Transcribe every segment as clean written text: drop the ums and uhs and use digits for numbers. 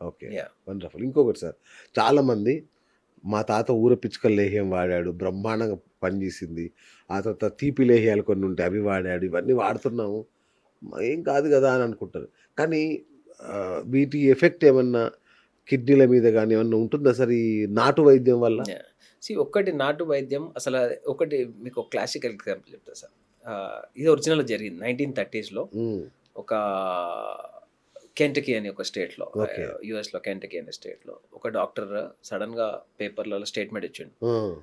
Okay. Yeah! Wonderful. ఇంకొకటి sir, చాలామంది మా తాత ఊర పిచ్చుకల లేహ్యం వాడాడు. బ్రహ్మాండంగా పనిచేసింది. ఆ తర్వాత తీపి లేహ్యాలు కొన్ని ఉంటాయి. అవి వాడాడు. ఇవన్నీ వాడుతున్నాము. ఏం కాదు గదా! అని అనుకుంటారు. కానీ వీటి ఎఫెక్ట్ ఏమన్నా కిడ్నీల మీద గాని ఏమన్నా ఉంటుందా సార్ ఈ నాటు వైద్యం వల్ల? యాహ్! ఒక్కటి నాటు వైద్యం అసల ఒకటి మీకు ఒక క్లాసికల్ ఎగ్జాంపుల్ చెప్తా సార్. ఇది ఒరిజినల్‌గా జరిగింది. 1930స్‌లో హ్మ్. ఒక కెంటకీ అనే ఒక స్టేట్‌లో ఓకే. యూఎస్‌లో కెంటకీ అనే స్టేట్‌లో ఒక డాక్టర్ సడెన్‌గా పేపర్‌లలో స్టేట్మెంట్ ఇచ్చిండు. ఆ!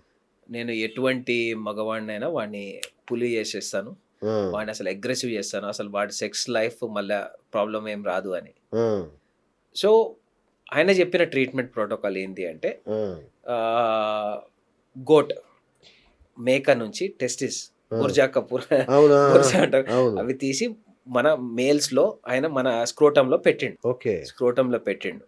నేను ఎటువంటి మగవాడినైనా వాడిని పులి చేసేస్తాను. ఆ! వాడిని అసలు అగ్రెసివ్ చేస్తాను. అసలు వాడి సెక్స్ లైఫ్ మళ్ళా ప్రాబ్లమ్ ఏం రాదు అని. ఆ! సో, ఆయన చెప్పిన ట్రీట్మెంట్ ప్రోటోకాల్ ఏంటి అంటే ఆ! ఆహ్, గోట్ మేక నుంచి టెస్టిస్ ఆ! బుర్జా కపూర్ అవునా! బుర్జా అంటారు. అవును. అవి తీసి మన మేల్స్‌లో ఆయన మన స్క్రోటంలో పెట్టిండు. ఓకే. స్క్రోటంలో పెట్టిండు.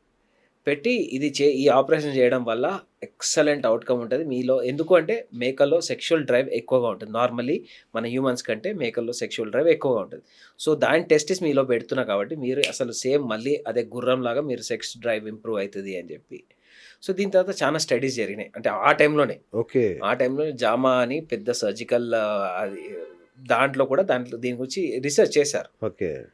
పెట్టి ఈ ఆపరేషన్ చేయడం వల్ల ఎక్సలెంట్ ఔట్‌కమ్ ఉంటది. మీలో ఎందుకు అంటే మేకల్లో సెక్షువల్ డ్రైవ్ ఎక్కువగా ఉంటుంది. నార్మల్లీ మన హ్యూమన్స్ కంటే మేకల్లో సెక్షువల్ డ్రైవ్ ఎక్కువగా ఉంటది. సో, దాని టెస్టిస్ మీలో పెడుతున్నా కాబట్టి మీరు అసలు సేమ్ మళ్ళీ అదే గుర్రంలాగా మీరు సెక్స్ డ్రైవ్ ఇంప్రూవ్ అయితది అని చెప్పి. సో, దీని తర్వాత చాలా స్టడీస్ జరిగినాయి. అంటే ఆ టైంలోనే. ఓకే. ఆ టైంలో జామా అని పెద్ద సర్జికల్ అది దాంట్లో కూడా దీని గురించి రిసర్చ్ చేశారు. ఓకే.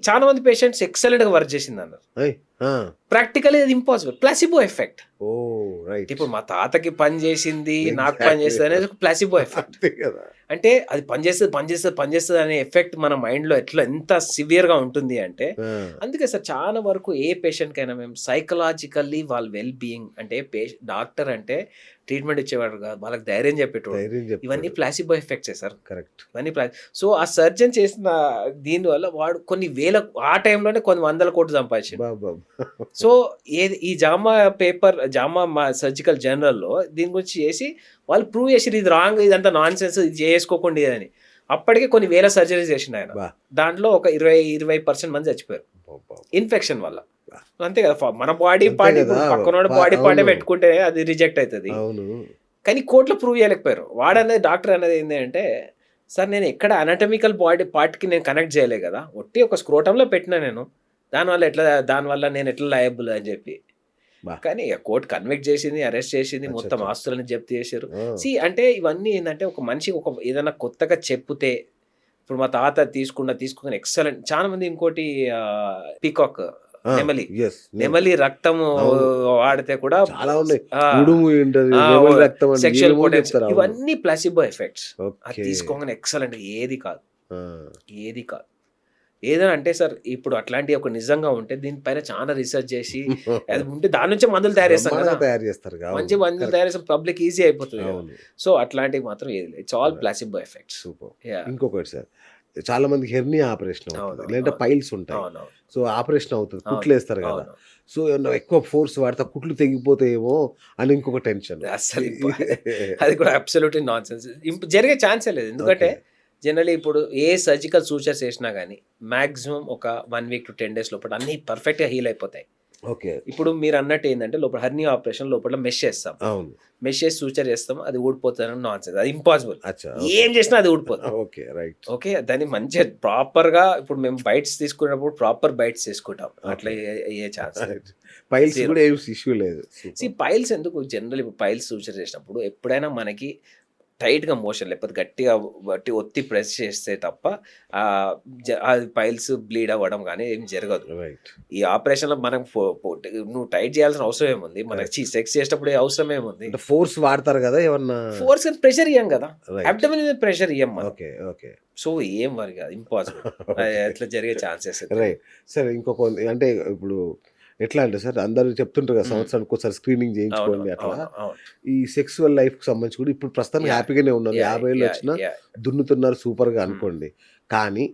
చాలా మంది పేషెంట్స్ ఎక్సలెంట్‌గా వర్క్ చేసిందన్నారు. అయ్! ఆ! ప్రాక్టికల్లీ అది impossible. Placebo effect. Oh! Right. ఇప్పుడు మా తాతకి పని చేసింది, నాకు పని ఎగ్జాక్ట్‌లీ. చేస్తది అనేది ఒక ప్లాసిబో ఎఫెక్ట్. అంతే కదా! అంటే అది పనిచేస్తది అనే ఎఫెక్ట్ మన మైండ్‌లో ఎంత సివియర్‌గా ఉంటుంది అంటే, ఆ! అందుకే సార్ చాలా వరకు ఏ పేషెంట్‌కైనా మేము సైకలాజికల్లీ వాళ్ళ వెల్ బీయింగ్ అంటే డాక్టర్ అంటే ట్రీట్మెంట్ ఇచ్చేవాడు కాదు. వాళ్ళకి ధైర్యం చెప్పేటోడు. ధైర్యం ఇవన్నీ చెప్తాడు. ప్లాసిబో ఎఫెక్ట్సే సార్. కరెక్ట్. ఇవన్నీ సో, ఆ సర్జన్ చేసిన దీనివల్ల వాడు కొన్ని వేల ఆ టైంలోనే కొన్ని వందల కోట్లు సంపాదించిండు. అబ్బబ్బబ్బా! సో, ఈ జామా సర్జికల్ జర్నల్‌లో దీని గురించి చేసి వాళ్ళు ప్రూవ్ చేసిర్రు. ఇది రాంగ్, ఇదంతా నాన్‌సెన్స్, ఇది చేసుకోకండి ఇదని. అప్పటికే కొన్ని వేల సర్జరీస్ చేసిండాయన. అబ్బా! దాంట్లో ఒక 20% మంది చచ్చిపోయారు. అబ్బబ్బబ్బా! ఇన్ఫెక్షన్ వల్ల. అంతే కదా! మన బాడీ అంతే పార్ట్ గదా! ఇప్పుడు పక్కనోడి బాడీ పార్టే అవును. పెట్టుకుంటే అది రిజెక్ట్ అయితది. అవును. కానీ కోర్ట్‌లో ప్రూవ్ చేయలేకపోయారు. డాక్టర్ అనేది ఏంది అంటే, సార్ నేను ఎక్కడ అనాటమికల్ బాడీ పార్ట్‌కి నేను కనెక్ట్ చేయలే గదా! ఒట్టి ఒక స్క్రోటంలో పెట్టినా నేను. దానివల్ల నేను ఎట్లా లయబుల్ అని జెప్పి. అబ్బా! కానీ కోర్ట్ కన్విక్ట్ చేసింది, అరెస్ట్ చేసింది, మొత్తం అచ్చచ్చ! ఆస్తులని జప్తు చేసిర్రు. ఆ! అంటే ఇవన్నీ ఏందంటే ఒక మనిషికి ఏదైనా కొత్తగా చెప్పుతే, ఇప్పుడు మా తాత తీసుకొని ఎక్సలెంట్ చాలా మంది ఇంకోటి పీకాక్ ఆ! నెమలి. యెస్. నెమలి రక్తము అవును. వాడితే కూడా చాలా ఉన్నాయి. ఆ! ఉడుము ఉంటది. ఆ! నెమలి రక్తం అని సెక్షువల్ ఏమేమో పొటెన్షియల్ చెప్తారు. అవును. ఇవన్నీ ప్లాసిబో ఎఫెక్ట్స్. అది ఓకే. తీసుకోగానే ఎక్సలెంట్ ఏది కాదు. ఆ! ఏది కాదు. ఏదైనా అంటే సార్ ఇప్పుడు అట్లాంటియి ఒక నిజంగా ఉంటే దీనిపైన చాలా రిసర్చ్ చేసి అది ఉంటే దాని నుంచే మందులు తయారు చేస్తాం బ్రహ్మాండంగా గదా! తయారు చేస్తారుగా. అవును. మంచి మందులు తయారు కరెక్ట్. చేస్తే పబ్లిక్ ఈజీ అయిపోతది గదా! అవును. సో, అట్లాంటివి మాత్రం ఏది లేదు. It's all right. Placebo effects. Super. Yeah! ఇంకొకటి సార్, చాలా మందికి హెర్నియా ఆపరేషన్ అవుతది. అవునవును. లేదంటే అవును. పైల్స్ ఉంటాయి. అవునవును. సో, ఆపరేషన్ అవుతది. అవును. కుట్లేస్తారు గదా! అవును. సో, ఏమన్నా ఎక్కువ ఫోర్స్ వాడితే ఆ కుట్లు తెగిపోతాయేమో అని ఇంకొక టెన్షన్. అస్సలు అది కూడా అబ్సల్యూట్‌లీ నాన్‌సెన్స్. జరిగే ఛాన్సే లేదు. ఎందుకంటే ఓకే. జనరల్లీ ఇప్పుడు ఏ సర్జికల్ సూచర్స్ ఏసినా గాని మాక్సిమం ఒక 1 వీక్ టు 10 డేస్ లోపల అన్నీ పర్ఫెక్ట్‌గా హీల్ అయిపోతాయి. ఓకే. ఇప్పుడు మీరన్నట్టు ఏందంటే లోపల హెర్నియా ఆపరేషన్ లోపల మెష్ చేస్తాం. అవును. మెష్ చేసి సూచర్ చేస్తాం. అది ఊడిపోతదని నాన్‌సెన్స్. అది ఇంపాసిబుల్. అచ్చా! ఓకే. ఏం చేసినా అది ఊడిపోదు. ఓకే. రైట్. ఓకే. దాన్ని మంచిగా ప్రాపర్‌గా ఇప్పుడు మేము బైట్స్ తీసుకునేటప్పుడు ప్రాపర్ బైట్స్ తీసుకుంటాం. అట్లా ఓకే. అయ్యే ఛాన్స్ లేదు. Piles zero. గూడా ఏం ఇష్యూ లేదు. సూపర్. పైల్స్ ఎందుకు జనరల్ ఇప్పుడు పైల్స్ సూచర్ చేసినప్పుడు ఎప్పుడైనా మనకి టైట్‌గా మోషన్ లేకపోతే గట్టిగా ఒత్తి ప్రెస్ చేస్తే తప్ప అది పైల్స్ బ్లీడ్ అవ్వడం గాని ఏం జరగదు. రైట్. ఈ ఆపరేషన్‌లో మనం నువ్వు టైట్ చేయాల్సిన అవసరం ఏముంది? మనకి కరెక్ట్. సెక్స్ చేసేటప్పుడు అవసరం ఏముంది? అంటే ఫోర్స్ వాడతారు గదా! ఏమన్నా? ఫోర్స్ అని ప్రెషర్ ఇయ్యం గదా! రైట్. అబ్డోమెన్ మీద ప్రెషర్ ఇయ్యం మనం. ఓకే. ఓకే. సో, ఏం వరి కాదు. ఇంపాసిబుల్. ఓకే. అట్లా జరిగే ఛాన్సెస్ అయితే లేవు. రైట్. సరే అంటే ఇప్పుడు ఎట్లా అంటే సార్ అందరూ చెప్తుంటారు కదా! హ్మ్. సంవత్సరానికి ఒకసారి స్క్రీనింగ్ అవును. చేయించుకోండి అట్లా. అవును. అవును. ఈ సెక్సువల్ లైఫ్‌కి సంబంధించి కూడా ఇప్పుడు ప్రస్తుతానికి యాహ్! హ్యాపీగానే ఉన్నారు. యాహ్! 50 ఏళ్ళు యాహ్! వచ్చినా యాహ్! దున్నుతున్నారు సూపర్‌గా హ్మ్. అనుకోండి. కానీ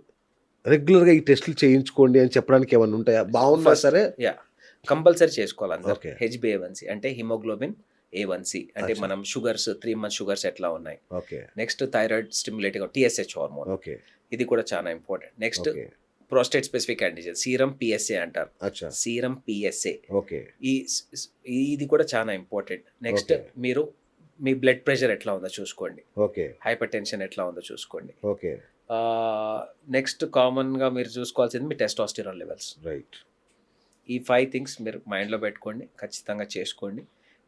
రెగ్యులర్‌గా ఈ టెస్టులు చేయించుకోండి అని చెప్పడానికి ఏమన్నా ఉంటాయా? బావున్నా ఫస్ట్ సరే యాహ్! కంపల్సరీ చేసుకోవాలి అందరూ. ఓకే. హెచ్‌బీఏవన్సీ అంటే హిమోగ్లోబిన్ ఏవన్సీ అంటే అచ్చా! మనం 3 మంత్ షుగర్స్ ఎట్లా ఉన్నాయి. Okay. Next thyroid stimulating TSH hormone. Okay. ఇది కూడా చాలా important. Next okay. Prostate specific antigen serum PSA అంటారు. అచ్చా! Serum PSA okay. ఈ స్ స్ ఇది కూడా చాలా ఇంపార్టెంట్. Next okay. మీరు మీ బ్లడ్ ప్రెషర్ ఎట్లా ఉందో చూసుకోండి. ఓకే. హైపర్ టెన్షన్ ఎట్లా ఉందో చూసుకోండి. ఓకే. నెక్స్ట్ కామన్‌గా మీరు చూసుకోవాల్సింది మీ టెస్టోస్టిరాన్ లెవెల్స్. రైట్. ఈ 5 థింగ్స్ మీరు మైండ్‌లో పెట్టుకోండి. ఖచ్చితంగా చేసుకోండి.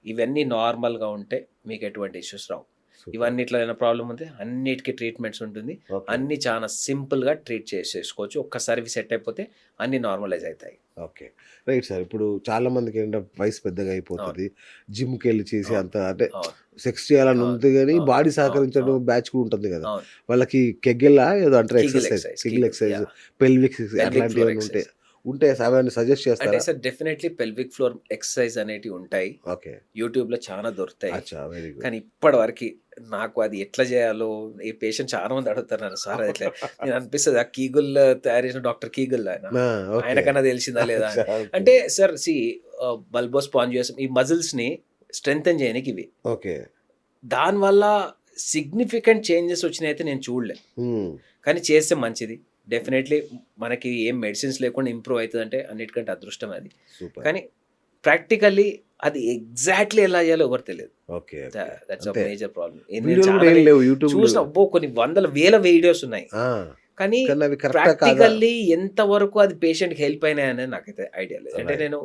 ఇవన్నీ నార్మల్‌గా ఉంటే మీకు ఎటువంటి ఇష్యూస్ రావు. సూపర్. ఇవన్నిట్లో ఏమైనా ప్రాబ్లమ్ ఉంటే అన్నిటికి ట్రీట్మెంట్స్ ఉంటుంది. ఓకే. అన్నీ చాలా సింపుల్‌గా ట్రీట్ చేసేసుకోవచ్చు. ఒక్కసారి ఇవి సెట్ అయిపోతే అన్నీ నార్మలైజ్ అయితాయి. ఓకే. Right sir. ఇప్పుడు చాలా మందికేంటంటే వయసు పెద్దగా అయిపోతది. జిమ్‌కెళ్ళి చేసి అవును. అంత అంటే అవును. సెక్స్ చేయాలని అవును. ఉంది గానీ, అవును. బాడీ అవును. సహకరించడం అవును. బ్యాచ్ కూడా ఉంటుంది గదా! అవును. వాళ్ళకి కెగెలా ఏదో అంటారు Kegel exercise. Exercise. Kegel exercise, yeah! Pelvic pelvic అట్లాంటివి ఫ్లోర్ ఏమైనా ఎక్సర్సైజ్. ఉంటే అవన్నీ సజెస్ట్ అంటే చేస్తారా? Sir definitely pelvic floor exercise అనేటివి ఉంటాయి. ఓకే. యూట్యూబ్‌లో చాలా దొరుకుతాయి. అచ్చా! Very good. కానీ ఇప్పటివరకి నాకు అది ఎట్లా చేయాలో ఈ పేషెంట్ చాలా మంది అడుగుతారు నన్ను. సార్ అది ఎట్లా నేను అనిపిస్తది ఆ కీగుల్ తయారు చేసిన డాక్టర్ కీగుల్ ఆయన. ఆ! ఓకే. ఆయనకన్నా తెలిసిందా లేదా అని. అచ్చా! ఓకే. అంటే సార్ బల్బో స్పాంజియోస్ ఈ మజిల్స్‌ని స్ట్రెంథెన్ చేయనీకి ఇవి. ఓకే. దానివల్ల సిగ్నిఫికెంట్ చేంజెస్ వచ్చినాయయితే నేను చూడలే. హ్మ్. కానీ చేస్తే మంచిది. డెఫినెట్‌లీ మనకి ఏం మెడిసిన్స్ లేకుండా ఇంప్రూవ్ అయితదంటే అన్నిటికంటే అదృష్టం అది. సూపర్. కానీ ప్రాక్టికల్లీ అది ఎగ్జాక్ట్‌లీ ఎలా చేయాలో ఎవరికీ తెలీదు. ఓకే. ఓకే. దట్స్ అ అంతే. Major problem. నేను వీడియోలు కూడా చాలా ఏం లేవు యూట్యూబ్‌లో. చూసిన అబ్బో! కొన్ని వందల వేల వీడియోస్ ఉన్నాయి. ఆ! కానీ కానీ అవి కరెక్టా కాదా? ప్రాక్టికల్లీ ఎంత వరకు అది పేషెంట్‌కి హెల్ప్ అయినాయనేది నాకైతే ఐడియా లేదు. అంటే రైట్. నేను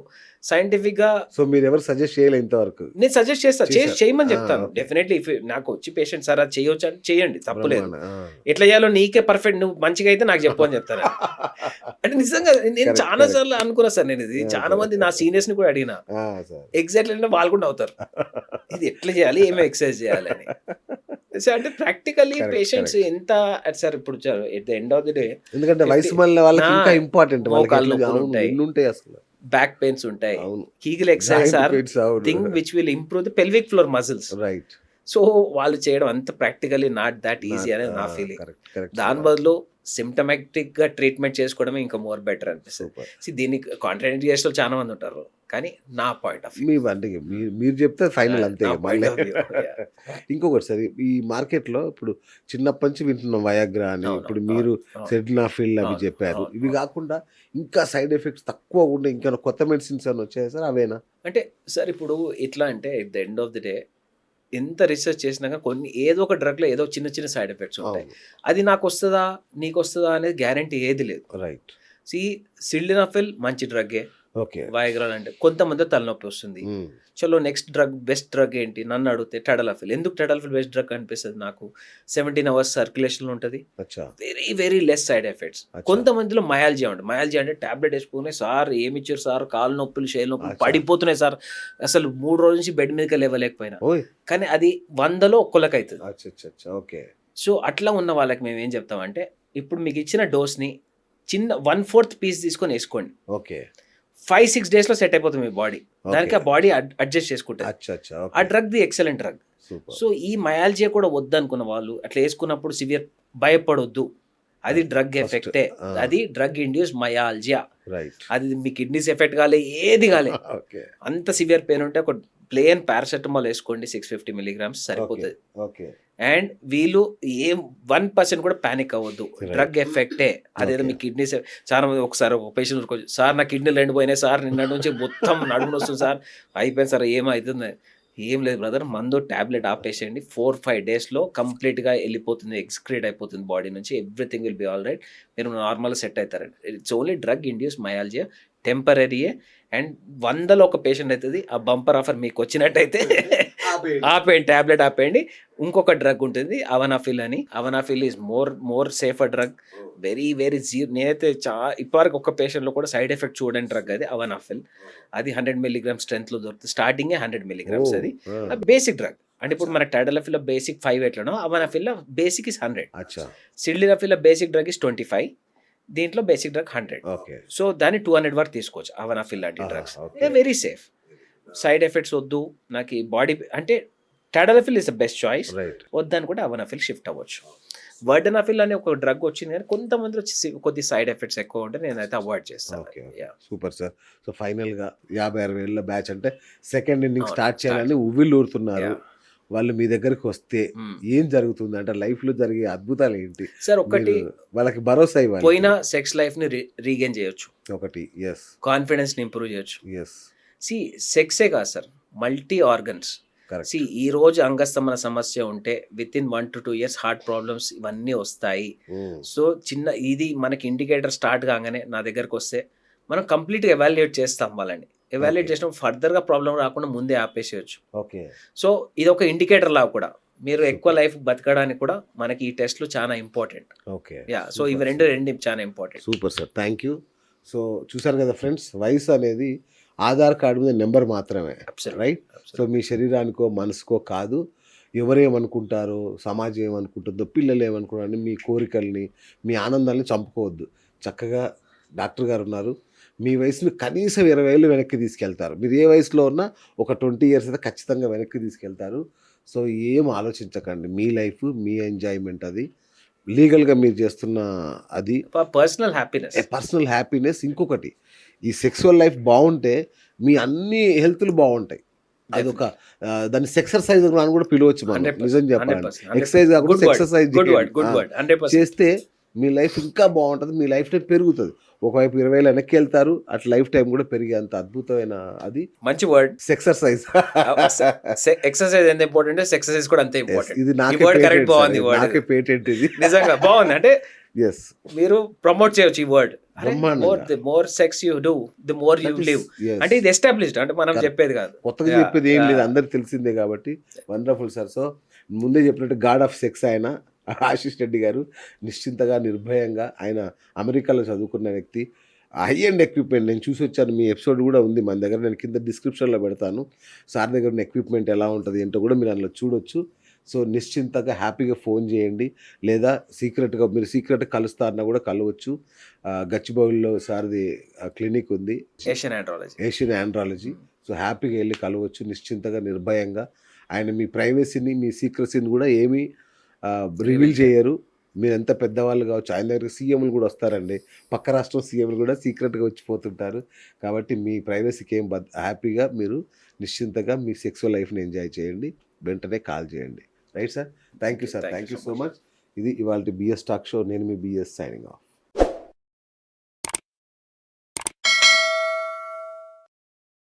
సైంటిఫిక్‌గా సో మీరెవరు సజెస్ట్ చేయలే ఇంతవరకు. నేను సజెస్ట్ చేస్తా. చేశారు. చేయమని ఆ! చెప్తాను. ఓకే. డెఫినెట్‌లీ ఇఫ్ నాకు వచ్చి పేషెంట్ సార్ అది చేయొచ్చా అంటే చేయండి. తప్పులేదు. బ్రహ్మాండ. ఆ! ఎట్లా చేయాలో నీకే పర్ఫెక్ట్ నువ్వు మంచిగా అయితే నాకు చెప్పు అని చెప్తాను. అంటే నిజంగా నేను కరెక్ట్. చాలా కరెక్ట్. సార్లు అనుకున్నా సార్ నేను ఇది. ఆ! చాలా సార్. మంది నా సీనియర్స్‌ని కూడా అడిగినా. ఆ! సార్. ఎగ్జాక్ట్‌లీ అంటే వాళ్ళు కూడా నవ్వుతారు. ఇది ఎట్లా చేయాలి? ఏమేమి ఎక్సర్సైజ్ చేయాలి అని. సో అంటే ప్రాక్టికల్లీ కరెక్ట్. Patients correct. ఎంత సార్ ఇప్పుడు at the end of the day ఎందుకంటే 50 వయసు మళ్ళిన వాళ్ళకి ఇంకా ఇంపార్టెంట్. వాళ్ళకి మోకాళ్ళ ఎట్లా అవును నొప్పులుంటాయి. ఎన్నుంటాయి అసలు. బ్యాక్ పెయిన్స్ ఉంటాయి. అవును. Kegel exercise joint or pains అవును. Thing which will improve the pelvic floor muscles. Right. So వాళ్ళు చేయడం అంత ప్రాక్టికల్లీ నాట్ థాట్ ఈజీ అనేది నా ఫీలింగ్. కరెక్ట్. కరెక్ట్. దాని బదులు సిమ్టమాటిక్‌గా ట్రీట్మెంట్ చేసుకోవడమే ఇంకా మోర్ బెటర్ అనిపిస్తది. సూపర్. దీన్ని కాంట్రాడిక్ట్ చేసేవాళ్ళు చాలా మంది ఉంటారు. కానీ నా పాయింట్ ఆఫ్ వ్యూ. మీ అంటే మీరు చెప్తే ఫైనల్ అంతే నా ఇక పాయింట్ మళ్ళీ. Of view. యాహ్! ఇంకొకటి సార్ ఈ మార్కెట్‌లో ఇప్పుడు చిన్నప్పటి నుంచి వింటున్నాం వయాగ్రా అని. అవును. ఇప్పుడు అవును. మీరు అవును. సెడ్నాఫిల్ అవి అవును. చెప్పారు. అవును. ఇవి అవును. కాకుండా ఇంకా సైడ్ ఎఫెక్ట్స్ తక్కువ ఉండే ఇంకా కొత్త మెడిసిన్స్ ఏమైనా వచ్చాయా సార్? అవేనా? అంటే సార్ ఇప్పుడు ఎట్లా అంటే at the end of the day ఎంత రిసర్చ్ చేసినాక కొన్ని ఏదో ఒక డ్రగ్‌లో ఏదో చిన్న చిన్న సైడ్ ఎఫెక్ట్స్ ఉంటాయి. అవును. అది నాకొస్తదా? నీకొస్తదా? అనేది గ్యారంటీ ఏది లేదు. రైట్. సిల్డెనాఫిల్ మంచి డ్రగ్గే. ఓకే. వయాగ్రా అంటే కొంతమంది తలనొప్పి వస్తుంది. హ్మ్. చలో నెక్స్ట్ డ్రగ్ బెస్ట్ డ్రగ్ ఏంటి? నన్ను అడిగితే టడలాఫిల్. ఎందుకు టడలాఫిల్ బెస్ట్ డ్రగ్ అనిపిస్తది నాకు? 17 అవర్స్ సర్క్యులేషన్‌లో ఉంటది. అచ్చా! Very very less side effects. అచ్చా! కొంతమందిలో మయాల్జియా ఉంటది. మయాల్జియా అంటే టాబ్లెట్ ఏసుకునే సార్ ఏమిచ్చారు సార్ కాళ్ళు నొప్పులు, చేయి నొప్పులు అచ్చా! పడిపోతున్నాయి సార్. అసలు 3 రోజుల నుంచి బెడ్ మీదకే లేవలేకపోయినా. ఓయ్! కానీ అది 100లో ఒక్కళ్ళకైతది. అచ్చచ్చచ్చ! ఓకే. సో అట్లా ఉన్న వాళ్ళకి మేమేం చెప్తామంటే ఇప్పుడు మీకు ఇచ్చిన డోస్‌ని చిన్న 1/4 పీస్ తీసుకొని ఏసుకోండి. ఓకే. 5, 6 డేస్‌లో సెట్ అయిపోతుంది మీ బాడీ. దానికి ఓకే. ఆ బాడీ అడ్జస్ట్ చేసుకుంటది. అచ్చచ్చ! ఆ okay. Drug the excellent drug. Super. So ఈ మయాల్జియా కూడా వద్దనుకున్న వాళ్ళు అట్లా ఏసుకున్నప్పుడు సివియర్ భయపడొద్దు. అది డ్రగ్ ఫస్ట్ ఎఫెక్టే. ఆ! అది డ్రగ్ ఇండ్యూస్ మయాల్జియా. రైట్. అది మీ కిడ్నీస్ ఎఫెక్ట్ కాలే, ఏది కాలే. ఓకే. అంత సివియర్ పెయిన్ ఉంటే ఒక ప్లెయిన్ పారాసెటమాల్ ఏసుకోండి 650 మిల్లీగ్రామ్స్ ఓకే. సరిపోతది. ఓకే. అండ్ వీళ్ళు 1% కూడా పానిక్ అవ్వద్దు. రైట్. డ్రగ్ ఎఫెక్టే. అదేదో ఓకే. మీ కిడ్నీస్ చాలా మంది ఒకసారి ఒక పేషెంట్ ఊరుకొచ్చి, "సార్ నా కిడ్నీలు 2 పోయినాయి సార్. నిన్నటి నుంచి మొత్తం నడుము నొస్తుంది సార్. అయిపోయింది సార్. ఏమైతుంది?" ఏం లేదు బ్రదర్. మందు టాబ్లెట్ ఆపేసేయండి. 4, 5 డేస్‌లో కంప్లీట్‌గా ఎళ్ళిపోతుంది. ఎక్స్‌క్రీట్ అయిపోతుంది బాడీ నుంచి. Everything will be all right. మీరు నార్మల్‌గా సెట్ అయితారండి. It's only drug induced myalgia. టెంపరరీయే. అండ్ 100లో ఒక పేషెంట్ అయితది. ఆ బంపర్ ఆఫర్ మీకొచ్చినట్టయితే ఆపేయండి. టాబ్లెట్ ఆపేయండి. ఇంకొక డ్రగ్ ఉంటుంది అవనాఫిల్ అని. Avanafil is more safer drug. Very very నేనైతే ఇప్పటివరకు ఒక్క పేషెంట్‌లో కూడా సైడ్ ఎఫెక్ట్ చూడని డ్రగ్ అది అవనాఫిల్. అది 100 మిల్లీగ్రామ్స్ స్ట్రెంగ్త్‌లో దొరుకుతుంది. స్టార్టింగే 100 మిల్లీగ్రామ్స్ ఓహ్! అది. ఆ! అది బేసిక్ డ్రగ్. అంటే ఇప్పుడు మన టడలాఫిల్‌లో బేసిక్ 5 ఎట్లనో అవనాఫిల్‌లో బేసిక్ ఈజ్ 100. అచ్చా! సిల్డెనాఫిల్‌లో బేసిక్ డ్రగ్ ఈజ్ 25. దీంట్లో బేసిక్ డ్రగ్ 100. ఓకే. సో దాన్ని 200 వరకు తీసుకోవచ్చు. అవనాఫిల్ లాంటి ఆహా! Drugs. Okay. They very safe. Side effects వద్దు. నాకు ఈ బాడీ అంటే tadalafil is the best choice. Right. వద్దనుకుంటే అవనాఫిల్ షిఫ్ట్ అవ్వచ్చు. వర్డనాఫిల్ అనే ఒక డ్రగ్ వచ్చింది కానీ కొంతమందిలో కొద్ది సైడ్ ఎఫెక్ట్స్ ఎక్కువ ఉంటే నేనైతే అవాయిడ్ చేస్తాను. Okay. Okay. Yeah! Super sir. So ఫైనల్‌గా 50, 60 ఏళ్ల బ్యాచ్ అంటే సెకండ్ ఇన్నింగ్ అవును. Start start. చేయాలని ఉవ్విళ్ళూరుతున్నారు. యాహ్! వాళ్ళు మీ దగ్గరికి వస్తే హ్మ్. ఏం జరుగుతుంది? అంటే లైఫ్‌లో జరిగే అద్భుతాలేంటి? సార్ ఒకటి మీరు వాళ్ళకి భరోసా ఇవ్వాలి. పోయిన సెక్స్ లైఫ్‌ని రీగెయిన్ చేయొచ్చు. ఒకటి. యెస్. కాన్ఫిడెన్స్‌ని ఇంప్రూవ్ చేయొచ్చు. యెస్. సెక్సే కాదు సార్. Multi organs. కరెక్ట్. ఈ రోజు అంగస్తమన సమస్య ఉంటే within 1 to 2 years heart problems ఇవన్నీ వస్తాయి. హ్మ్. సో ఇది మనకి ఇండికేటర్ స్టార్ట్ కాగానే నా దగ్గరకు వస్తే మనం కంప్లీట్‌గా ఎవాల్యుయేట్ చేస్తాం వాళ్ళని. Evaluate okay. చేసినప్పుడు ఫర్దర్‌గా ప్రాబ్లమ్ రాకుండా ముందే ఆపేసేయొచ్చు. ఓకే. సో, ఇదొక ఇండికేటర్ లాగా కూడా. మీరు ఎక్కువ సూపర్. లైఫ్ బతకడానికి కూడా మనకి ఈ టెస్ట్‌లు చాలా ఇంపార్టెంట్. ఓకే. యాహ్! సో, ఇవి సూపర్. 2 సూపర్. చాలా important. Super sir. Thank you. So, చూసారు కదా ఫ్రెండ్స్, వయసు అనేది ఆధార్ కార్డ్ మీద నంబర్ మాత్రమే. అబ్సల్యూట్. రైట్? So, absolute. మీ శరీరానికో, మనసుకో కాదు. ఎవరేమనుకుంటారో, సమాజం ఏమనుకుంటుందో, పిల్లలు ఏమనుకుంటారో, మీ కోరికల్ని, మీ ఆనందాల్ని చంపుకోవద్దు. చక్కగా డాక్టర్ గారున్నారు. మీ వయసుని కనీసం 20 ఏళ్ళు వెనక్కి తీసుకెళ్తారు. మీరు ఏ వయసులో ఉన్నా ఒక 20 ఇయర్స్ అయితే ఖచ్చితంగా వెనక్కి తీసుకెళ్తారు. సో, ఏం ఆలోచించకండి. మీ లైఫ్, మీ ఎంజాయ్‌మెంట్ అది. లీగల్‌గా మీరు చేస్తున్న అది పర్సనల్ హ్యాపీనెస్. Personal happiness. ఇంకొకటి, ఈ సెక్సువల్ లైఫ్ బావుంటే మీ అన్ని హెల్త్‌లు బావుంటాయి. అదొక దాన్ని సెక్సర్సైజ్ అని కూడా పిలవచ్చు మనం. 100%. నిజం చెప్పాలంటే 100%. ఎక్సర్సైజ్ కాకుండా good word. Sexercise good word. Good word. 100%. చేస్తే మీ లైఫ్ ఇంకా బాగుంటుంది. మీ లైఫ్ టైం పెరుగుతుంది. ఒకవైపు 20 ఏళ్ళు వెనక్కి వెళ్తారు. అట్లా లైఫ్ టైం కూడా పెరిగేంత అద్భుతమైన అది మంచి వర్డ్. సెక్సర్సైజ్. ఎక్సర్సైజ్ ఎంత ఇంపార్టెంట్, ఎక్సర్సైజ్ కూడా అంతే ఇంపార్టెంట్. ఇది ఈ నాకే వర్డ్ కరెక్ట్ పేటెంట్ బాగుంది. వర్డ్ నాకే పేటెంట్ ఇది. నిజంగా బాగుంది. అంటే ఎస్. మీరు ప్రమోట్ చేయొచ్చు ఈ వర్డ్. బ్రహ్మాండంగా. More sex you do, the more you live. అంటే ఇది ఎస్టాబ్లిష్డ్, అంటే మనం Correct. చెప్పేది కాదు. కొత్తగా Yeah, చెప్పేది ఏం లేదు, yeah. అందరికి తెలిసిందే కాబట్టి. Wonderful sir. సో, ముందే చెప్పినట్టు గాడ్ ఆఫ్ సెక్స్ ఆయన ఆశీష్ రెడ్డి గారు. నిశ్చింతగా, నిర్భయంగా, ఆయన అమెరికాలో చదువుకున్న వ్యక్తి. హై ఎండ్ ఎక్విప్మెంట్ నేను చూసి వచ్చాను. మీ ఎపిసోడ్ కూడా ఉంది మన దగ్గర. నేను కింద డిస్క్రిప్షన్లో పెడతాను. సార్ దగ్గర ఉన్న ఎక్విప్మెంట్ ఎలా ఉంటుంది ఏంటో కూడా మీరు అందులో చూడొచ్చు. సో, నిశ్చింతగా హ్యాపీగా ఫోన్ చేయండి. లేదా సీక్రెట్గా, మీరు సీక్రెట్గా కలుస్తారన్నా కూడా కలవచ్చు. గచ్చిబౌలిలో సార్ది క్లినిక్ ఉంది, Asian andrology. Asian andrology. So, హ్యాపీగా వెళ్ళి కలవచ్చు నిశ్చింతగా, నిర్భయంగా. ఆయన మీ ప్రైవసీని, మీ సీక్రసీని కూడా ఏమీ రివీల్ చేయరు. మీరు ఎంత పెద్దవాళ్ళు కావచ్చు. ఆయన దగ్గరికి సీఎంలు కూడా వస్తారండి. పక్క రాష్ట్రం సీఎంలు కూడా సీక్రెట్గా వచ్చిపోతుంటారు. కాబట్టి మీ ప్రైవసీకి ఏం హ్యాపీగా మీరు నిశ్చింతగా మీ సెక్సువల్ లైఫ్ని ఎంజాయ్ చేయండి. వెంటనే కాల్ చేయండి. Right sir? Thank you sir. Thank you so much. ఇది ఇవాళ బిఎస్ టాక్ షో. నేను మీ బిఎస్ సైనింగ్ ఆఫ్.